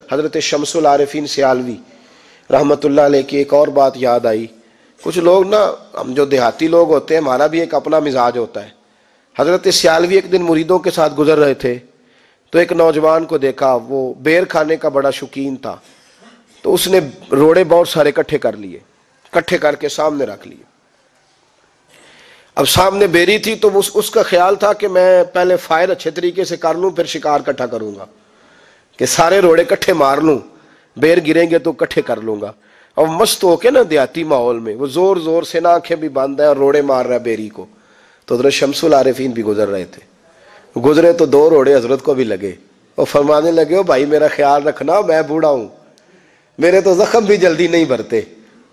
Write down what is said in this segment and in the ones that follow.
حضرت شمس العارفین سیالوی رحمت اللہ علیہ کی ایک اور بات یاد آئی. کچھ لوگ نا، ہم جو دیہاتی لوگ ہوتے ہیں ہمارا بھی ایک اپنا مزاج ہوتا ہے. حضرت سیالوی ایک دن مریدوں کے ساتھ گزر رہے تھے تو ایک نوجوان کو دیکھا، وہ بیر کھانے کا بڑا شوقین تھا. تو اس نے روڑے بہت سارے اکٹھے کر لیے، اکٹھے کر کے سامنے رکھ لیے. اب سامنے بیری تھی تو اس کا خیال تھا کہ میں پہلے فائر اچھے طریقے سے کر لوں، پھر شکار اکٹھا کروں گا، کہ سارے روڑے اکٹھے مار لوں، بیر گریں گے تو اکٹھے کر لوں گا. اور مست ہو کے نا دیہاتی ماحول میں وہ زور زور سے نا آنکھیں بھی بند ہے اور روڑے مار رہا ہے بیری کو. تو حضرت شمس العارفین بھی گزر رہے تھے. گزرے تو 2 روڑے حضرت کو بھی لگے اور فرمانے لگے، او بھائی میرا خیال رکھنا، میں بوڑھا ہوں، میرے تو زخم بھی جلدی نہیں بھرتے.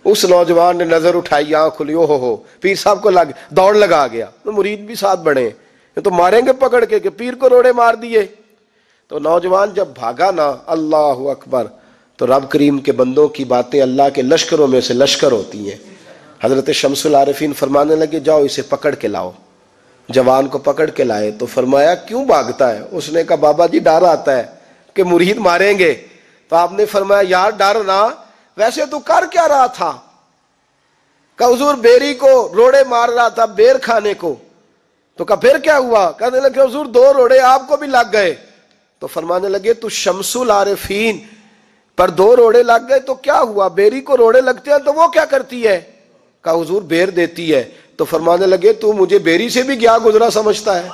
اس نوجوان نے نظر اٹھائی، آنکھ کھلی، او ہو، پیر صاحب کو دوڑ لگا گیا. مرید بھی ساتھ بڑھے، یہ تو ماریں گے پکڑ کے کہ پیر کو روڑے مار دیے. تو نوجوان جب بھاگا نا، اللہ اکبر، تو رب کریم کے بندوں کی باتیں اللہ کے لشکروں میں سے لشکر ہوتی ہیں. حضرت شمس العارفین فرمانے لگے، جاؤ اسے پکڑ کے لاؤ. جوان کو پکڑ کے لائے تو فرمایا، کیوں بھاگتا ہے؟ اس نے کہا، بابا جی ڈر آتا ہے کہ مرید ماریں گے. تو آپ نے فرمایا، یار ڈر نہ، ویسے تو کر کیا رہا تھا؟ کہ حضور بیری کو روڑے مار رہا تھا بیر کھانے کو. تو کہا پھر کیا ہوا؟ کہنے لگے، حضور 2 روڑے آپ کو بھی لگ گئے. تو فرمانے لگے، تو شمس العارفین پر 2 روڑے لگ گئے تو کیا ہوا؟ بیری کو روڑے لگتے ہیں تو وہ کیا کرتی ہے؟ کہا حضور بیر دیتی ہے. تو فرمانے لگے، تو مجھے بیری سے بھی گیا گزرا سمجھتا ہے؟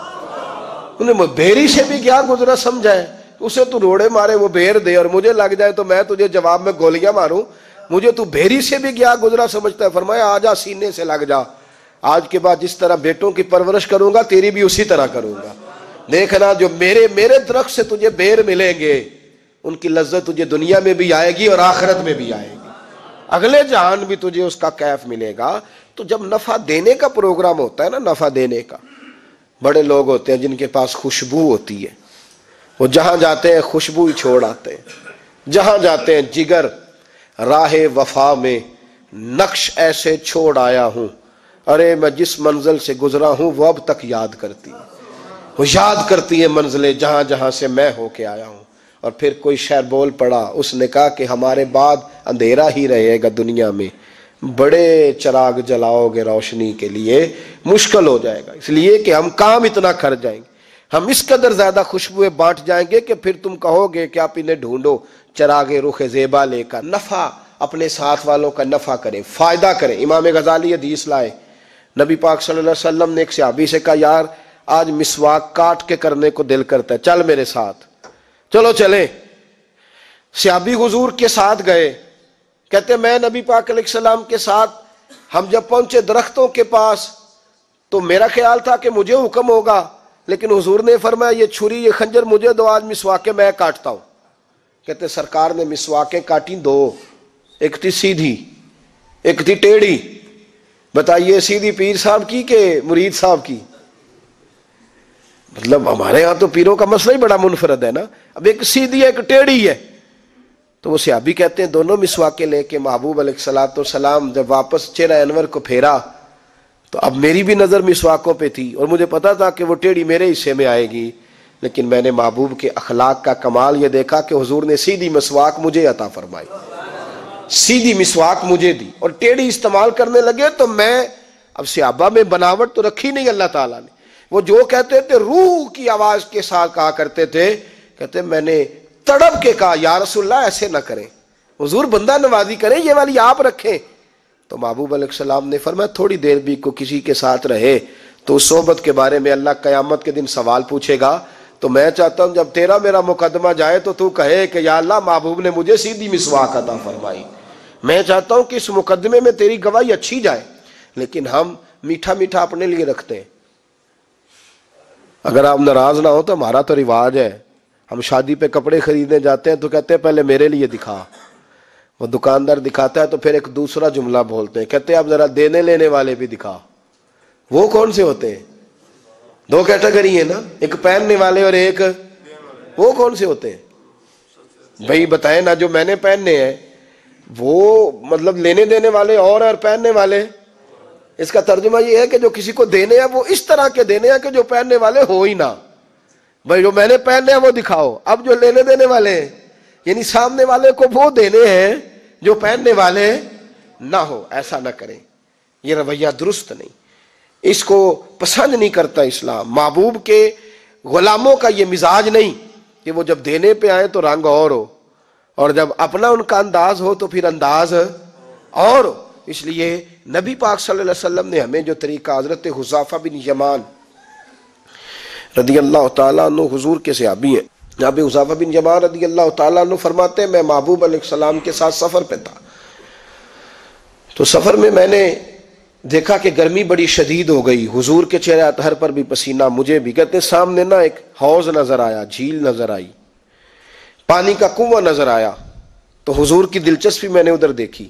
انہیں بیری سے بھی گیا گزرا سمجھا ہے؟ اسے تو روڑے مارے وہ بیر دے اور مجھے لگ جائے تو میں تجھے جواب میں گولیاں ماروں، مجھے تو بیری سے بھی گیا گزرا سمجھتا ہے؟ فرمایا، آجا سینے سے لگ جا، آج کے بعد جس طرح بیٹوں کی پرورش کروں گا تیری بھی اسی طرح کروں گا. دیکھنا جو میرے درخت سے تجھے بیر ملیں گے ان کی لذت تجھے دنیا میں بھی آئے گی اور آخرت میں بھی آئے گی، اگلے جہان بھی تجھے اس کا کیف ملے گا. تو جب نفع دینے کا پروگرام ہوتا ہے نا، نفع دینے کا، بڑے لوگ ہوتے ہیں جن کے پاس خوشبو ہوتی ہے، وہ جہاں جاتے ہیں خوشبو ہی چھوڑ آتے ہیں. جہاں جاتے ہیں جگر راہ وفا میں نقش ایسے چھوڑ آیا ہوں، ارے میں جس منزل سے گزرا ہوں وہ اب تک یاد کرتی ہے، وہ یاد کرتی ہے منزلیں جہاں جہاں سے میں ہو کے آیا ہوں. اور پھر کوئی شعر بول پڑا، اس نے کہا کہ ہمارے بعد اندھیرا ہی رہے گا دنیا میں، بڑے چراغ جلاؤ گے روشنی کے لیے مشکل ہو جائے گا، اس لیے کہ ہم کام اتنا کر جائیں گے، ہم اس قدر زیادہ خوشبوئیں بانٹ جائیں گے کہ پھر تم کہو گے کہ آپ انہیں ڈھونڈو چراغ رخ زیبا لے کر. نفع اپنے ساتھ والوں کا نفع کریں، فائدہ کریں. امام غزالی حدیث لائے، نبی پاک صلی اللہ علیہ وسلم نے ایک صحابی سے کہا، یار آج مسواک کاٹ کے کرنے کو دل کرتا ہے، چل میرے ساتھ. چلو چلیں. صحابی حضور کے ساتھ گئے، کہتے میں نبی پاک علیہ السلام کے ساتھ، ہم جب پہنچے درختوں کے پاس تو میرا خیال تھا کہ مجھے حکم ہوگا، لیکن حضور نے فرمایا یہ چھری یہ خنجر مجھے دو، آج مسواکیں میں کاٹتا ہوں. کہتے سرکار نے مسواکیں کاٹی 2، ایک تھی سیدھی ایک تھی ٹیڑھی. بتائیے سیدھی پیر صاحب کی کہ مرید صاحب کی؟ مطلب ہمارے ہاں تو پیروں کا مسئلہ ہی بڑا منفرد ہے نا. اب ایک سیدھی ہے ایک ٹیڑھی ہے. تو وہ صحابی کہتے ہیں دونوں مسواکیں لے کے محبوب علیہ الصلوۃ والسلام جب واپس چہرہ انور کو پھیرا تو اب میری بھی نظر مسواکوں پہ تھی اور مجھے پتا تھا کہ وہ ٹیڑھی میرے حصے میں آئے گی، لیکن میں نے محبوب کے اخلاق کا کمال یہ دیکھا کہ حضور نے سیدھی مسواک مجھے عطا فرمائی، سیدھی مسواک مجھے دی، اور ٹیڑھی استعمال کرنے لگے تو میں، اب صحابہ میں بناوٹ تو رکھی نہیں اللہ تعالیٰ نے، وہ جو کہتے تھے روح کی آواز کے ساتھ کہا کرتے تھے. کہتے میں نے تڑپ کے کہا یا رسول اللہ ایسے نہ کریں، حضور بندہ نوازی کریں، یہ والی آپ رکھیں. تو محبوب علیہ السلام نے فرمایا تھوڑی دیر بھی کو کسی کے ساتھ رہے تو اس صحبت کے بارے میں اللہ قیامت کے دن سوال پوچھے گا. تو میں چاہتا ہوں جب تیرا میرا مقدمہ جائے تو کہے کہ یا اللہ محبوب نے مجھے سیدھی مسواک عطا فرمائی. میں چاہتا ہوں کہ اس مقدمے میں تیری گواہی اچھی جائے، لیکن ہم میٹھا میٹھا اپنے لیے رکھتے ہیں. اگر آپ ناراض نہ ہو تو ہمارا تو رواج ہے، ہم شادی پہ کپڑے خریدنے جاتے ہیں تو کہتے ہیں پہلے میرے لیے دکھا. وہ دکاندار دکھاتا ہے تو پھر ایک دوسرا جملہ بولتے ہیں، کہتے ہیں اب ذرا دینے لینے والے بھی دکھا. وہ کون سے ہوتے ہیں؟ 2 کیٹیگری ہیں نا، ایک پہننے والے اور ایک، وہ کون سے ہوتے ہیں بھائی بتائیں نا؟ جو میں نے پہننے ہیں وہ مطلب لینے دینے والے اور پہننے والے. اس کا ترجمہ یہ ہے کہ جو کسی کو دینے ہیں وہ اس طرح کے دینے ہیں کہ جو پہننے والے ہو ہی نہ. بھائی جو میں نے پہننے ہیں وہ دکھاؤ. اب جو لینے دینے والے ہیں یعنی سامنے والے کو وہ دینے ہیں جو پہننے والے نہ ہو. ایسا نہ کریں، یہ رویہ درست نہیں، اس کو پسند نہیں کرتا اسلام. محبوب کے غلاموں کا یہ مزاج نہیں کہ وہ جب دینے پہ آئے تو رنگ اور ہو، اور جب اپنا ان کا انداز ہو تو پھر انداز اور ہو. اس لیے نبی پاک صلی اللہ علیہ وسلم نے ہمیں جو طریقہ، حضرت حذیفہ بن یمان رضی اللہ تعالیٰ عنہ حضور کے صحابی ہیں، جناب حذیفہ بن یمان رضی اللہ تعالیٰ عنہ فرماتے ہیں میں محبوب علیہ السلام کے ساتھ سفر پہ تھا، تو سفر میں میں نے دیکھا کہ گرمی بڑی شدید ہو گئی، حضور کے چہرے اطہر پر بھی پسینہ، مجھے بھی. کہتے ہیں سامنے نا ایک حوض نظر آیا، جھیل نظر آئی، پانی کا کنواں نظر آیا، تو حضور کی دلچسپی میں نے ادھر دیکھی.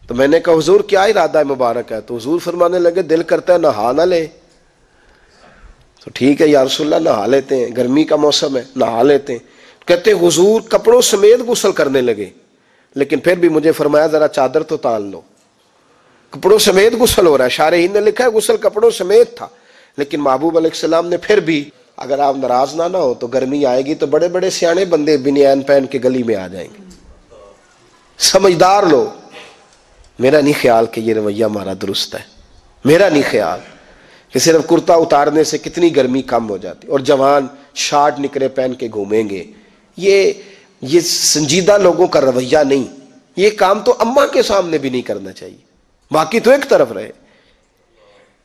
تو میں نے کہا حضور کیا ارادہ مبارک ہے؟ تو حضور فرمانے لگے دل کرتا ہے نہا نہ لے. تو ٹھیک ہے یا رسول اللہ نہا لیتے ہیں، گرمی کا موسم ہے نہا لیتے ہیں. کہتے ہیں حضور کپڑوں سمیت غسل کرنے لگے، لیکن پھر بھی مجھے فرمایا ذرا چادر تو تان لو. کپڑوں سمیت غسل ہو رہا ہے، شارحین نے لکھا ہے غسل کپڑوں سمیت تھا، لیکن محبوب علیہ السلام نے پھر بھی، اگر آپ ناراض نہ ہو تو گرمی آئے گی تو بڑے بڑے سیانے بندے بنیان پہن کے گلی میں آ جائیں گے، سمجھدار لوگ. میرا نہیں خیال کہ یہ رویہ ہمارا درست ہے، میرا نہیں خیال کہ صرف کرتا اتارنے سے کتنی گرمی کم ہو جاتی، اور جوان شارٹ نکرے پہن کے گھومیں گے. یہ سنجیدہ لوگوں کا رویہ نہیں. یہ کام تو اماں کے سامنے بھی نہیں کرنا چاہیے، باقی تو ایک طرف رہے.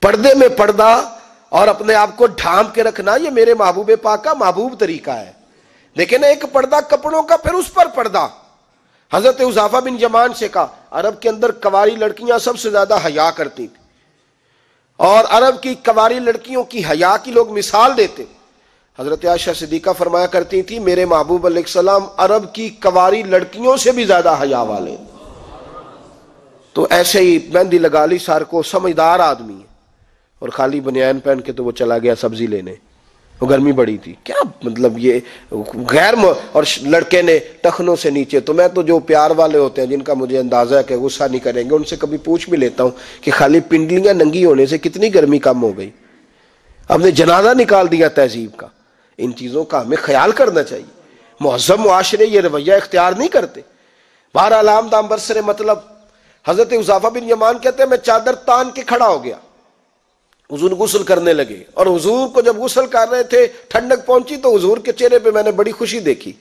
پردے میں پردہ اور اپنے آپ کو ڈھانپ کے رکھنا یہ میرے محبوب پاک کا محبوب طریقہ ہے. لیکن ایک پردہ کپڑوں کا، پھر اس پر پردہ. حضرت حذیفہ بن یمان سے کہا عرب کے اندر کنواری لڑکیاں سب سے زیادہ حیا کرتی تھی، اور عرب کی کنواری لڑکیوں کی حیا کی لوگ مثال دیتے. حضرت عائشہ صدیقہ فرمایا کرتی تھی میرے محبوب علیہ السلام عرب کی کنواری لڑکیوں سے بھی زیادہ حیا والے. تو ایسے ہی مہندی لگا لی سار کو، سمجھدار آدمی ہے، اور خالی بنیان پہن کے تو وہ چلا گیا سبزی لینے. وہ گرمی بڑی تھی، کیا مطلب یہ غیر اور لڑکے نے ٹخنوں سے نیچے. تو میں تو جو پیار والے ہوتے ہیں جن کا مجھے اندازہ ہے کہ غصہ نہیں کریں گے، ان سے کبھی پوچھ بھی لیتا ہوں کہ خالی پنڈلیاں ننگی ہونے سے کتنی گرمی کم ہو گئی. ہم نے جنازہ نکال دیا تہذیب کا. ان چیزوں کا ہمیں خیال کرنا چاہیے. مہذب معاشرے یہ رویہ اختیار نہیں کرتے. بہرحال عام دام برسر مطلب حضرت حذیفہ بن یمان کہتے ہیں میں چادر تان کے کھڑا ہو گیا، حضور غسل کرنے لگے، اور حضور کو جب غسل کر رہے تھے ٹھنڈک پہنچی تو حضور کے چہرے پہ میں نے بڑی خوشی دیکھی.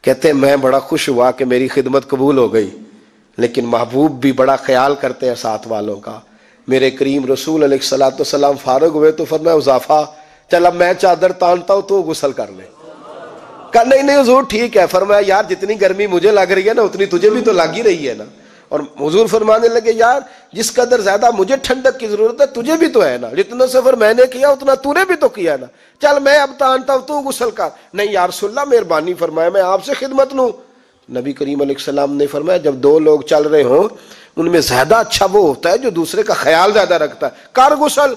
کہتے ہیں میں بڑا خوش ہوا کہ میری خدمت قبول ہو گئی، لیکن محبوب بھی بڑا خیال کرتے ہیں ساتھ والوں کا. میرے کریم رسول علیہ الصلوۃ والسلام فارغ ہوئے تو فرمایا حذیفہ چل اب میں چادر تانتا ہوں تو غسل کر لے. کہا نہیں حضور ٹھیک ہے. فرمایا یار جتنی گرمی مجھے لگ رہی ہے نا اتنی تجھے بھی تو لگ ہی رہی ہے نا. اور حضور فرمانے لگے یار جس قدر زیادہ مجھے ٹھنڈک کی ضرورت ہے تجھے بھی تو ہے نا، جتنا سفر میں نے کیا اتنا تو نے بھی تو کیا نا، چل میں اب تانتا ہوں تو غسل کر. نہیں یا رسول اللہ مہربانی فرمایا میں آپ سے خدمت لوں. نبی کریم علیہ السلام نے فرمایا جب دو لوگ چل رہے ہوں ان میں زیادہ اچھا وہ ہوتا ہے جو دوسرے کا خیال زیادہ رکھتا ہے، کر غسل.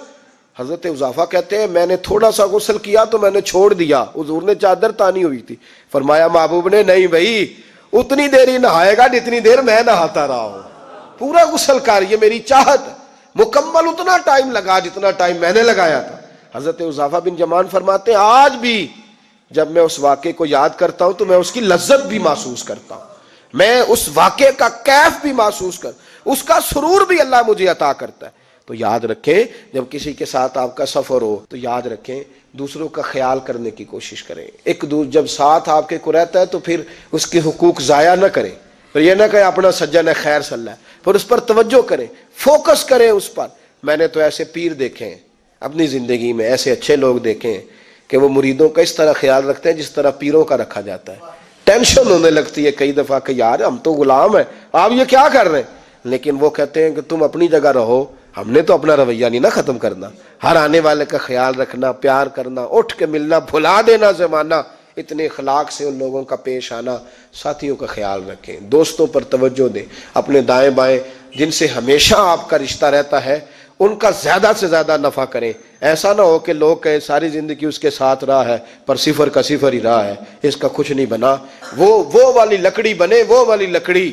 حضرت حذیفہ کہتے ہیں میں نے تھوڑا سا غسل کیا تو میں نے چھوڑ دیا، حضور نے چادر تانی ہوئی تھی. فرمایا محبوب نے نہیں بھائی اتنی دیر ہی نہائے گا جتنی دیر میں نہاتا رہا ہوں، پورا غسل کر، یہ میری چاہت، مکمل اتنا ٹائم لگا جتنا ٹائم میں نے لگایا تھا. حضرت حذیفہ بن یمان فرماتے ہیں آج بھی جب میں اس واقعے کو یاد کرتا ہوں تو میں اس کی لذت بھی محسوس کرتا ہوں، میں اس واقعے کا کیف بھی محسوس اس کا سرور بھی اللہ مجھے عطا کرتا ہے. تو یاد رکھیں جب کسی کے ساتھ آپ کا سفر ہو تو یاد رکھیں دوسروں کا خیال کرنے کی کوشش کریں. جب ساتھ آپ کے کو رہتا ہے تو پھر اس کے حقوق ضائع نہ کریں، پھر یہ نہ کہیں اپنا سجن ہے خیر صلی اللہ ہے، پھر اس پر توجہ کریں، فوکس کریں اس پر. میں نے تو ایسے پیر دیکھے ہیں اپنی زندگی میں، ایسے اچھے لوگ دیکھے ہیں کہ وہ مریدوں کا اس طرح خیال رکھتے ہیں جس طرح پیروں کا رکھا جاتا ہے. ٹینشن ہونے لگتی ہے کئی دفعہ کہ یار ہم تو غلام ہیں، آپ یہ کیا کر رہے ہیں، لیکن وہ کہتے ہیں کہ تم اپنی جگہ رہو، ہم نے تو اپنا رویہ نہیں نہ ختم کرنا. ہر آنے والے کا خیال رکھنا، پیار کرنا، اٹھ کے ملنا، بھلا دینا زمانہ، اتنے اخلاق سے ان لوگوں کا پیش آنا. ساتھیوں کا خیال رکھیں، دوستوں پر توجہ دیں، اپنے دائیں بائیں جن سے ہمیشہ آپ کا رشتہ رہتا ہے ان کا زیادہ سے زیادہ نفع کریں. ایسا نہ ہو کہ لوگ کہیں ساری زندگی اس کے ساتھ رہا ہے پر صفر کا صفر ہی رہا ہے، اس کا کچھ نہیں بنا. وہ والی لکڑی بنے، وہ والی لکڑی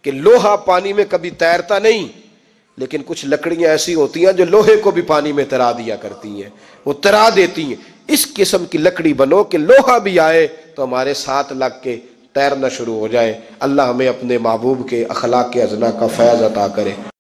کہ لوہا پانی میں کبھی تیرتا نہیں، لیکن کچھ لکڑیاں ایسی ہوتی ہیں جو لوہے کو بھی پانی میں تیرا دیا کرتی ہیں، وہ تیرا دیتی ہیں. اس قسم کی لکڑی بنو کہ لوہا بھی آئے تو ہمارے ساتھ لگ کے تیرنا شروع ہو جائیں۔ اللہ ہمیں اپنے محبوب کے اخلاق کے ازنا کا فیض عطا کرے۔